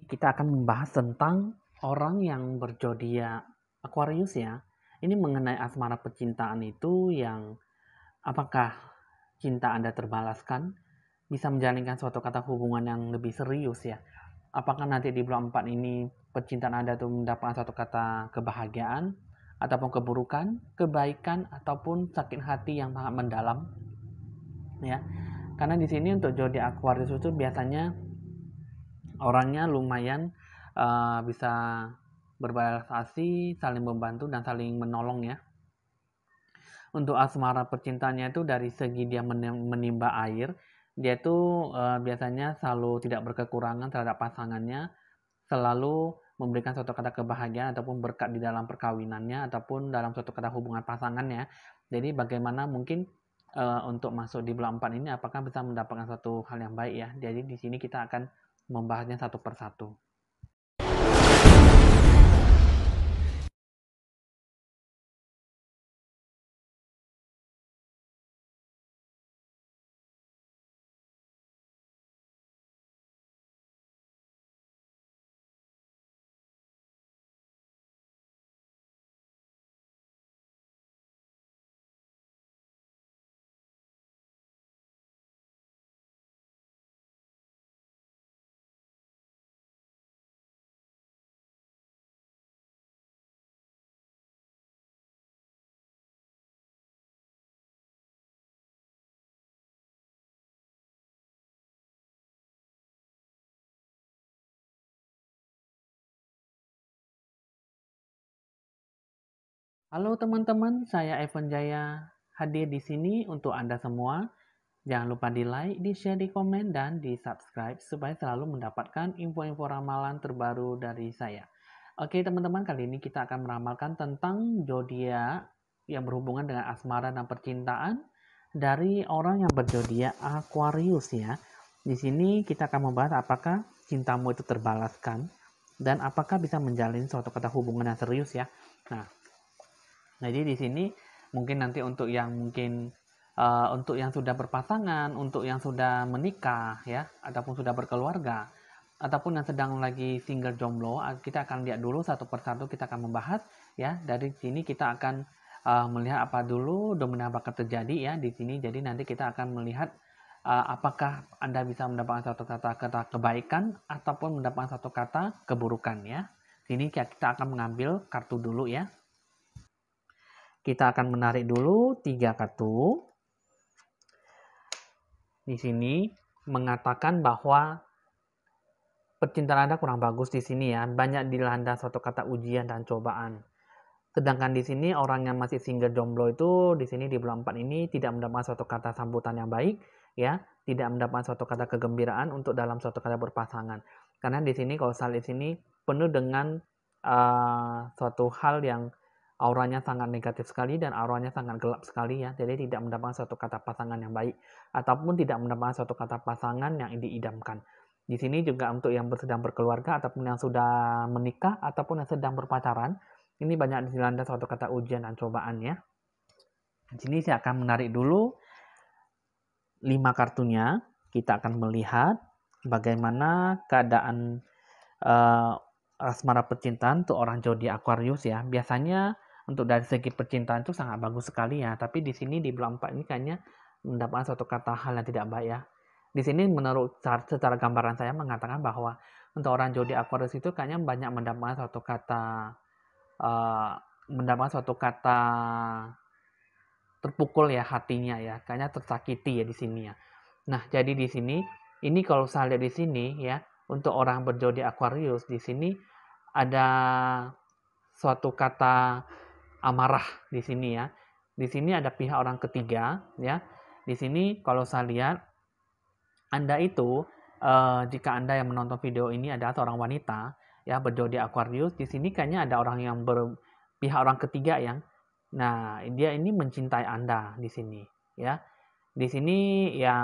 kita akan membahas tentang orang yang berzodiak Aquarius ya. Ini mengenai asmara percintaan itu yang apakah cinta Anda terbalaskan, bisa menjalinkan suatu kata hubungan yang lebih serius ya. Apakah nanti di bulan 4 ini percintaan Anda itu mendapatkan suatu kata kebahagiaan, ataupun keburukan, kebaikan, ataupun sakit hati yang sangat mendalam ya. Karena di sini untuk zodiak Aquarius itu biasanya orangnya lumayan bisa berbalas asih, saling membantu dan saling menolong ya. Untuk asmara percintaannya itu dari segi dia menimba air, dia itu biasanya selalu tidak berkekurangan terhadap pasangannya, selalu memberikan suatu kata kebahagiaan ataupun berkat di dalam perkawinannya ataupun dalam suatu kata hubungan pasangannya. Jadi bagaimana mungkin untuk masuk di bulan 4 ini apakah bisa mendapatkan suatu hal yang baik ya. Jadi di sini kita akan membahasnya satu persatu. Halo teman-teman, saya Evan Jaya hadir di sini untuk Anda semua. Jangan lupa di like, di share, di komen, dan di subscribe supaya selalu mendapatkan info-info ramalan terbaru dari saya. Oke teman-teman, kali ini kita akan meramalkan tentang zodiak yang berhubungan dengan asmara dan percintaan dari orang yang berzodiak Aquarius ya. Di sini kita akan membahas apakah cintamu itu terbalaskan dan apakah bisa menjalin suatu kata hubungan yang serius ya. Nah, jadi di sini mungkin nanti untuk yang untuk yang sudah berpasangan, untuk yang sudah menikah ya, ataupun sudah berkeluarga, ataupun yang sedang lagi single jomblo, kita akan lihat dulu satu persatu, kita akan membahas ya. Dari sini kita akan melihat apa dulu domino bakal terjadi ya di sini. Jadi nanti kita akan melihat apakah Anda bisa mendapatkan satu kata kebaikan ataupun mendapatkan satu kata keburukan ya. Sini kita akan mengambil kartu dulu ya. Kita akan menarik dulu 3 kartu. Di sini mengatakan bahwa percintaan Anda kurang bagus di sini ya. Banyak dilanda suatu kata ujian dan cobaan. Sedangkan di sini orang yang masih single jomblo itu di sini di bulan 4 ini tidak mendapatkan suatu kata sambutan yang baik ya, tidak mendapatkan suatu kata kegembiraan untuk dalam suatu kata berpasangan. Karena di sini kalau saya lihat sini penuh dengan suatu hal yang auranya sangat negatif sekali dan auranya sangat gelap sekali ya. Jadi tidak mendapatkan suatu kata pasangan yang baik ataupun tidak mendapatkan suatu kata pasangan yang diidamkan. Di sini juga untuk yang sedang berkeluarga ataupun yang sudah menikah ataupun yang sedang berpacaran, ini banyak dilanda suatu kata ujian dan cobaan ya. Di sini saya akan menarik dulu 5 kartunya. Kita akan melihat bagaimana keadaan asmara percintaan untuk orang zodiak Aquarius ya. Biasanya untuk dari segi percintaan itu sangat bagus sekali ya. Tapi di sini di bulan 4 ini kayaknya mendapatkan suatu kata hal yang tidak baik ya. Di sini menurut secara gambaran saya mengatakan bahwa untuk orang zodiak Aquarius itu kayaknya banyak mendapatkan suatu kata terpukul ya hatinya ya. Kayaknya tersakiti ya di sini ya. Nah, jadi di sini ini kalau saya lihat di sini ya, untuk orang berzodiak Aquarius di sini ada suatu kata amarah di sini ya. Di sini ada pihak orang ketiga ya. Di sini kalau saya lihat Anda itu jika Anda yang menonton video ini adalah seorang wanita ya berzodiak Aquarius, di sini kayaknya ada orang yang pihak orang ketiga yang dia ini mencintai Anda di sini ya. Di sini ya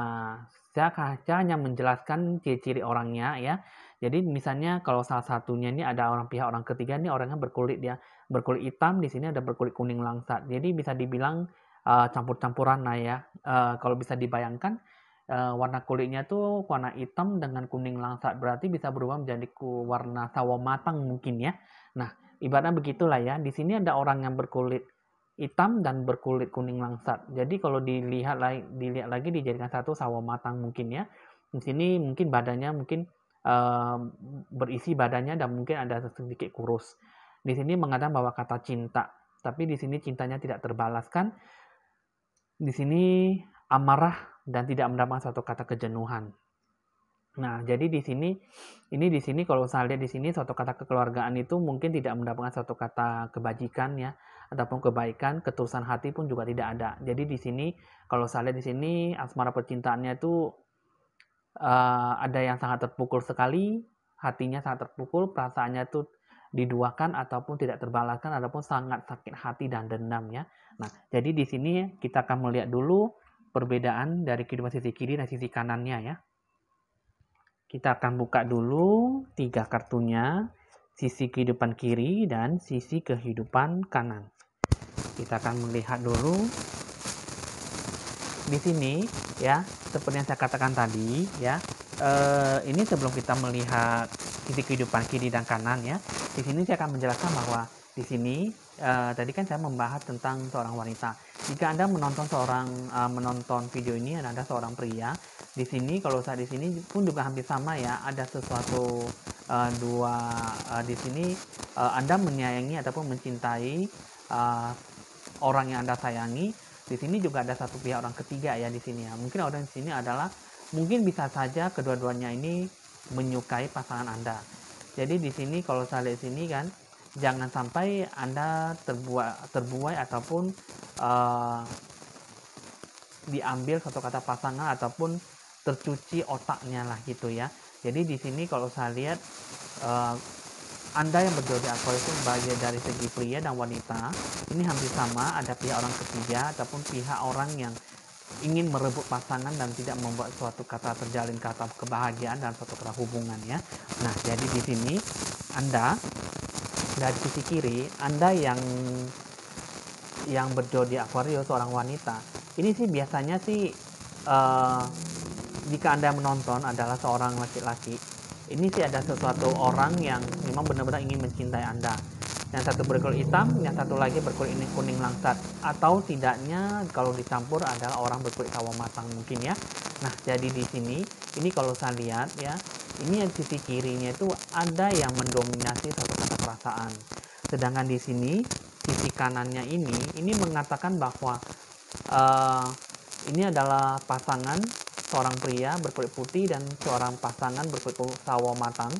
saya hanya menjelaskan ciri-ciri orangnya ya. Jadi misalnya kalau salah satunya ini ada pihak orang ketiga ini orangnya berkulit hitam, di sini ada berkulit kuning langsat. Jadi bisa dibilang campur-campuran lah ya. Kalau bisa dibayangkan warna kulitnya tuh warna hitam dengan kuning langsat, berarti bisa berubah menjadi warna sawo matang mungkin ya. Nah, ibaratnya begitulah ya. Di sini ada orang yang berkulit hitam dan berkulit kuning langsat. Jadi kalau dilihat lagi dijadikan satu sawo matang mungkin ya. Di sini mungkin badannya mungkin berisi badannya dan mungkin ada sedikit kurus. Di sini mengatakan bahwa kata cinta, tapi di sini cintanya tidak terbalaskan. Di sini amarah dan tidak mendapatkan suatu kata kejenuhan. Nah, jadi di sini kalau saya lihat di sini suatu kata kekeluargaan itu mungkin tidak mendapatkan suatu kata kebajikan ya, ataupun kebaikan, ketulusan hati pun juga tidak ada. Jadi di sini kalau saya lihat di sini asmara percintaannya itu ada yang sangat terpukul sekali, hatinya sangat terpukul, perasaannya itu diduakan ataupun tidak terbalaskan, ataupun sangat sakit hati dan dendam ya. Nah, jadi di sini kita akan melihat dulu perbedaan dari kehidupan sisi kiri dan sisi kanannya ya. Kita akan buka dulu 3 kartunya, sisi kehidupan kiri dan sisi kehidupan kanan. Kita akan melihat dulu di sini ya, seperti yang saya katakan tadi ya. Ini sebelum kita melihat sisi kehidupan kiri dan kanan ya. Di sini saya akan menjelaskan bahwa di sini tadi kan saya membahas tentang seorang wanita. Jika Anda menonton video ini, Anda seorang pria. Di sini kalau saya di sini pun juga hampir sama ya. Ada sesuatu di sini Anda menyayangi ataupun mencintai orang yang Anda sayangi. Di sini juga ada satu pihak orang ketiga ya di sini ya. Mungkin orang di sini adalah mungkin bisa saja kedua-duanya ini menyukai pasangan Anda. Jadi di sini kalau saya lihat sini kan, jangan sampai Anda terbuai ataupun diambil satu kata pasangan ataupun tercuci otaknya lah gitu ya. Jadi di sini kalau saya lihat Anda yang berjodoh Aquarius itu bagian dari segi pria dan wanita ini hampir sama, ada pihak orang ketiga ataupun pihak orang yang ingin merebut pasangan dan tidak membuat suatu kata terjalin kata kebahagiaan dan suatu kata hubungan ya. Nah, jadi di sini Anda dari sisi kiri, Anda yang berjodoh Aquarius seorang wanita, ini sih biasanya sih jika Anda menonton adalah seorang laki-laki, ini sih ada sesuatu orang yang memang benar-benar ingin mencintai Anda. Yang satu berkulit hitam, yang satu lagi berkulit kuning langsat, atau tidaknya kalau dicampur adalah orang berkulit sawo matang mungkin ya. Nah, jadi di sini ini kalau saya lihat ya, ini yang sisi kirinya itu ada yang mendominasi satu kata perasaan. Sedangkan di sini sisi kanannya ini mengatakan bahwa ini adalah pasangan seorang pria berkulit putih dan seorang pasangan berkulit sawo matang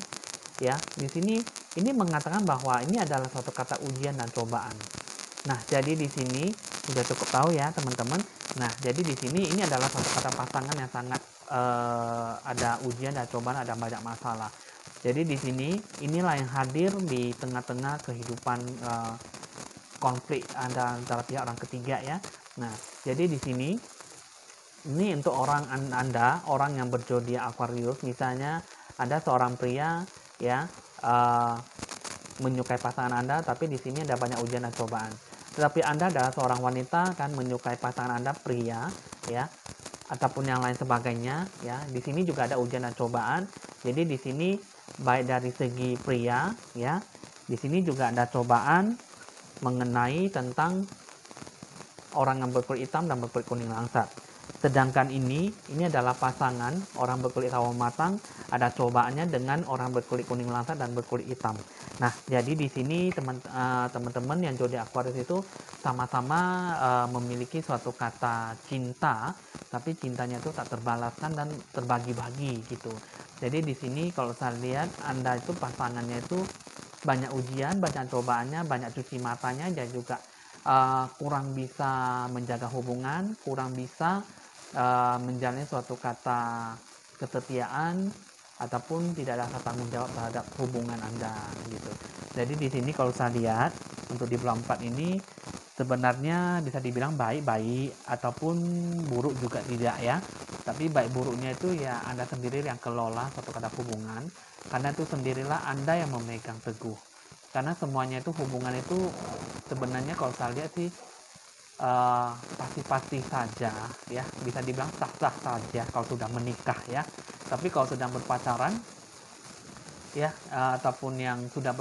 ya. Di sini ini mengatakan bahwa ini adalah suatu kata ujian dan cobaan. Nah, jadi di sini sudah cukup tahu ya teman-teman. Nah, jadi di sini ini adalah suatu kata pasangan yang sangat ada ujian dan cobaan, ada banyak masalah. Jadi di sini inilah yang hadir di tengah-tengah kehidupan konflik antara pihak orang ketiga ya. Nah, jadi di sini ini untuk orang Anda, orang yang berzodiak Aquarius, misalnya ada seorang pria ya menyukai pasangan Anda, tapi di sini ada banyak ujian dan cobaan. Tetapi Anda adalah seorang wanita kan menyukai pasangan Anda pria ya, ataupun yang lain sebagainya ya. Di sini juga ada ujian dan cobaan. Jadi di sini baik dari segi pria ya, di sini juga ada cobaan mengenai tentang orang yang berkulit hitam dan berkulit kuning langsat. Sedangkan ini adalah pasangan orang berkulit sawo matang, ada cobaannya dengan orang berkulit kuning langsat dan berkulit hitam. Nah, jadi di sini teman-teman yang zodiak Aquarius itu sama-sama memiliki suatu kata cinta, tapi cintanya itu tak terbalaskan dan terbagi-bagi gitu. Jadi di sini kalau saya lihat Anda itu pasangannya itu banyak ujian, banyak cobaannya, banyak cuci matanya, dan juga kurang bisa menjaga hubungan, kurang bisa menjalani suatu kata kesetiaan ataupun tidak ada tanggung jawab terhadap hubungan Anda gitu. Jadi di sini kalau saya lihat untuk di bulan 4 ini sebenarnya bisa dibilang baik-baik ataupun buruk juga tidak ya. Tapi baik buruknya itu ya Anda sendiri yang kelola suatu kata hubungan, karena itu sendirilah Anda yang memegang teguh. Karena semuanya itu hubungan itu sebenarnya kalau saya lihat sih pasti-pasti saja ya, bisa dibilang sah-sah saja kalau sudah menikah ya. Tapi kalau sedang berpacaran ya, ataupun yang sudah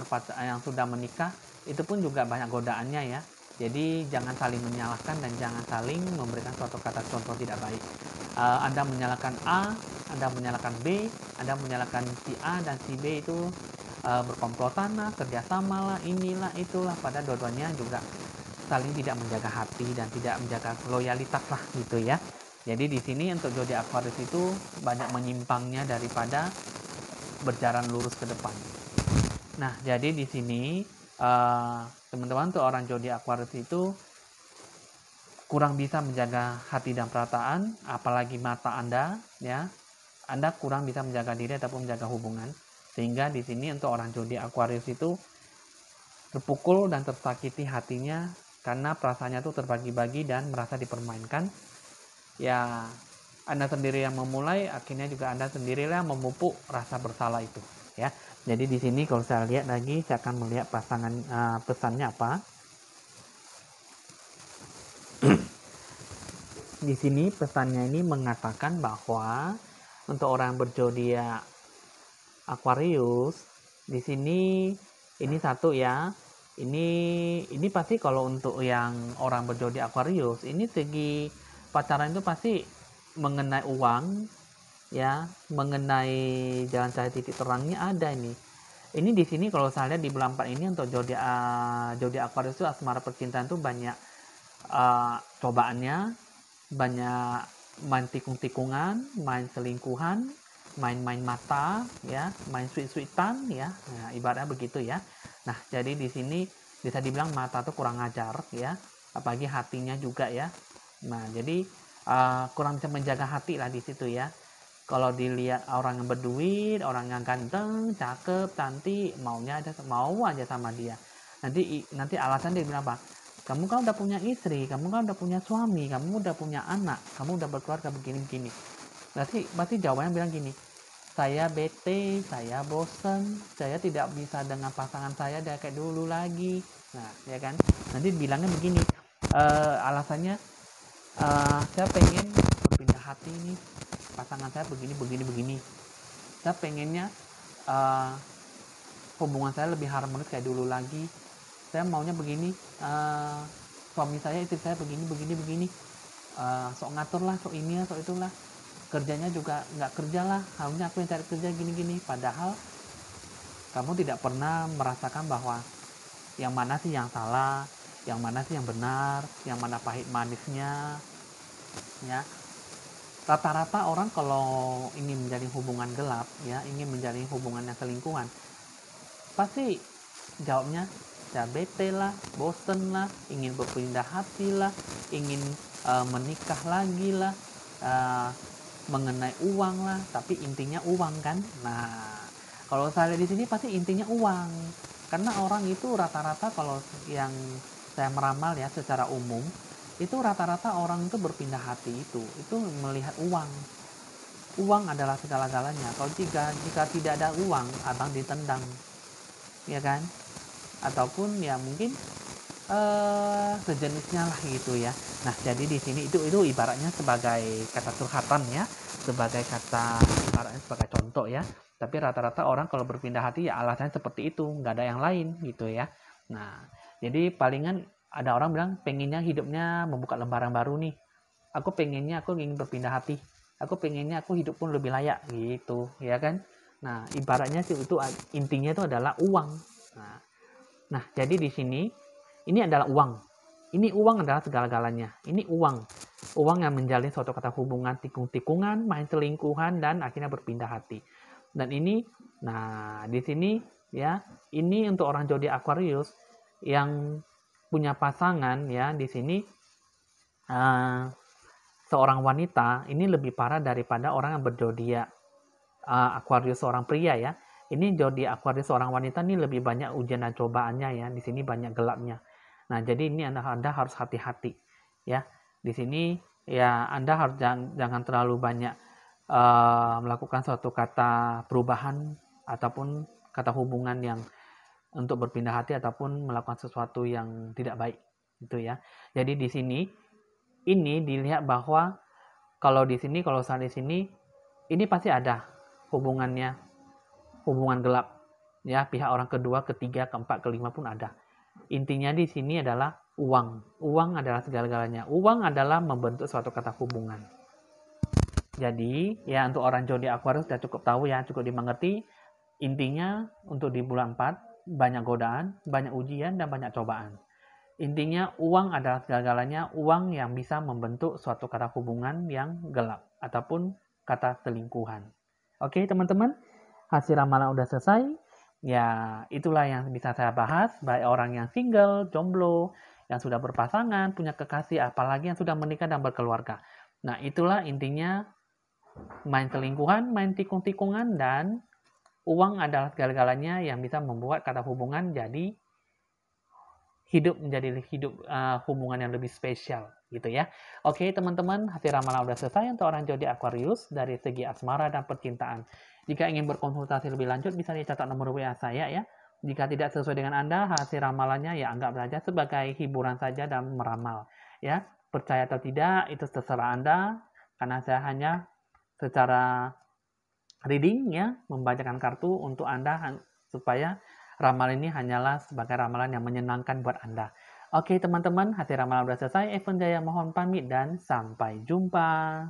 menikah, itu pun juga banyak godaannya ya. Jadi jangan saling menyalahkan dan jangan saling memberikan suatu kata contoh tidak baik. Anda menyalahkan A, Anda menyalahkan B, Anda menyalahkan si A dan si B itu berkomplotan lah, kerjasama lah, inilah itulah, pada dua-duanya juga saling tidak menjaga hati dan tidak menjaga loyalitas lah gitu ya. Jadi di sini untuk zodiak Aquarius itu banyak menyimpangnya daripada berjalan lurus ke depan. Nah, jadi di sini teman-teman tuh orang zodiak Aquarius itu kurang bisa menjaga hati dan perasaan, apalagi mata Anda ya. Anda kurang bisa menjaga diri ataupun menjaga hubungan. Sehingga di sini untuk orang zodiak Aquarius itu terpukul dan tersakiti hatinya karena perasaannya itu terbagi-bagi dan merasa dipermainkan. Ya, Anda sendiri yang memulai, akhirnya juga Anda sendirilah memupuk rasa bersalah itu ya. Jadi di sini kalau saya lihat lagi, saya akan melihat pasangan pesannya apa. Di sini pesannya ini mengatakan bahwa untuk orang berzodiak Aquarius di sini ini satu ya. Ini pasti kalau untuk yang orang berzodiak Aquarius, ini segi pacaran itu pasti mengenai uang ya, mengenai jalan cahaya titik terangnya ada ini. Ini di sini kalau saya lihat di bulan 4 ini untuk zodiak Aquarius itu asmara percintaan itu banyak cobaannya, banyak main tikung-tikungan, main selingkuhan, main-main mata ya, main sweet-sweetan ya. Nah, ibaratnya begitu ya. Nah, jadi di sini bisa dibilang mata tuh kurang ajar ya, apalagi hatinya juga ya. Nah, jadi kurang bisa menjaga hati lah di situ ya. Kalau dilihat orang yang berduit, orang yang ganteng, cakep, cantik, mau aja sama dia. Nanti alasan dia bilang apa? Kamu kan udah punya istri, kamu kan udah punya suami, kamu udah punya anak, kamu udah berkeluarga begini-begini. Berarti jawabannya bilang gini, saya bete, saya bosen, saya tidak bisa dengan pasangan saya kayak dulu lagi. Nah, ya kan? Nanti bilangnya begini, alasannya saya pengen berpindah hati nih, pasangan saya begini. Saya pengennya uh, hubungan saya lebih harmonis kayak dulu lagi. Saya maunya begini, suami saya, istri saya begini. Sok ngatur lah, sok ini lah, sok itulah. Kerjanya juga nggak kerja lah, harusnya aku yang cari kerja gini. Padahal kamu tidak pernah merasakan bahwa yang mana sih yang salah, yang mana sih yang benar, yang mana pahit manisnya, ya. Rata-rata orang kalau ingin menjalin hubungan gelap ya, ingin menjalin hubungan yang selingkuhan, pasti jawabnya ya bete lah, bosen lah, ingin berpindah hati lah, ingin menikah lagi lah, mengenai uang lah, tapi intinya uang kan. Nah, kalau saya lihat di sini pasti intinya uang, karena orang itu rata-rata kalau yang saya meramal ya secara umum, itu rata-rata orang itu berpindah hati itu melihat uang. Uang adalah segala-galanya. Kalau jika tidak ada uang, abang ditendang, ya kan? Ataupun ya mungkin sejenisnya lah gitu ya. Nah, jadi di sini itu ibaratnya sebagai kata curhatan ya, sebagai kata ibaratnya sebagai contoh ya. Tapi rata-rata orang kalau berpindah hati ya alasannya seperti itu, nggak ada yang lain gitu ya. Nah, jadi palingan ada orang bilang pengennya hidupnya membuka lembaran baru nih. Aku ingin berpindah hati. Aku pengennya aku hidup pun lebih layak gitu, ya kan? Nah, ibaratnya sih itu intinya itu adalah uang. Nah, jadi di sini ini adalah uang. Ini uang adalah segala-galanya. Ini uang. Uang yang menjalin suatu kata hubungan tikung-tikungan, main selingkuhan, dan akhirnya berpindah hati. Dan ini, nah di sini ya, ini untuk orang zodiak Aquarius yang punya pasangan ya di sini seorang wanita ini lebih parah daripada orang yang berzodiak Aquarius seorang pria ya. Ini zodiak Aquarius seorang wanita ini lebih banyak ujian dan cobaannya ya. Di sini banyak gelapnya. Nah, jadi ini Anda harus hati-hati ya. Di sini ya Anda harus jangan terlalu banyak melakukan suatu kata perubahan ataupun kata hubungan yang untuk berpindah hati ataupun melakukan sesuatu yang tidak baik. gitu ya. Jadi di sini ini dilihat bahwa kalau di sini, kalau saat di sini, ini pasti ada hubungannya, hubungan gelap. Ya, pihak orang kedua, ketiga, keempat, kelima pun ada. Intinya di sini adalah uang. Uang adalah segala-galanya. Uang adalah membentuk suatu kata hubungan. Jadi, ya untuk orang zodiak Aquarius sudah cukup tahu ya, cukup dimengerti. Intinya untuk di bulan 4, banyak godaan, banyak ujian, dan banyak cobaan. Intinya uang adalah segala-galanya, uang yang bisa membentuk suatu kata hubungan yang gelap ataupun kata selingkuhan. Oke teman-teman, hasil ramalan udah selesai. Ya itulah yang bisa saya bahas, baik orang yang single, jomblo, yang sudah berpasangan, punya kekasih, apalagi yang sudah menikah dan berkeluarga. Nah itulah intinya, main selingkuhan, main tikung-tikungan, dan uang adalah segala-galanya yang bisa membuat kata hubungan jadi hidup menjadi hubungan yang lebih spesial gitu ya. Oke teman-teman, hasil ramalan udah selesai untuk orang zodiak Aquarius dari segi asmara dan percintaan. Jika ingin berkonsultasi lebih lanjut bisa dicatat nomor WA saya ya. Jika tidak sesuai dengan Anda, hasil ramalannya ya anggap saja sebagai hiburan saja dan meramal ya. Percaya atau tidak itu terserah Anda, karena saya hanya secara reading ya, membacakan kartu untuk Anda supaya ramalan ini hanyalah sebagai ramalan yang menyenangkan buat Anda. Oke teman-teman, hasil ramalan sudah selesai. Evan Jaya mohon pamit dan sampai jumpa.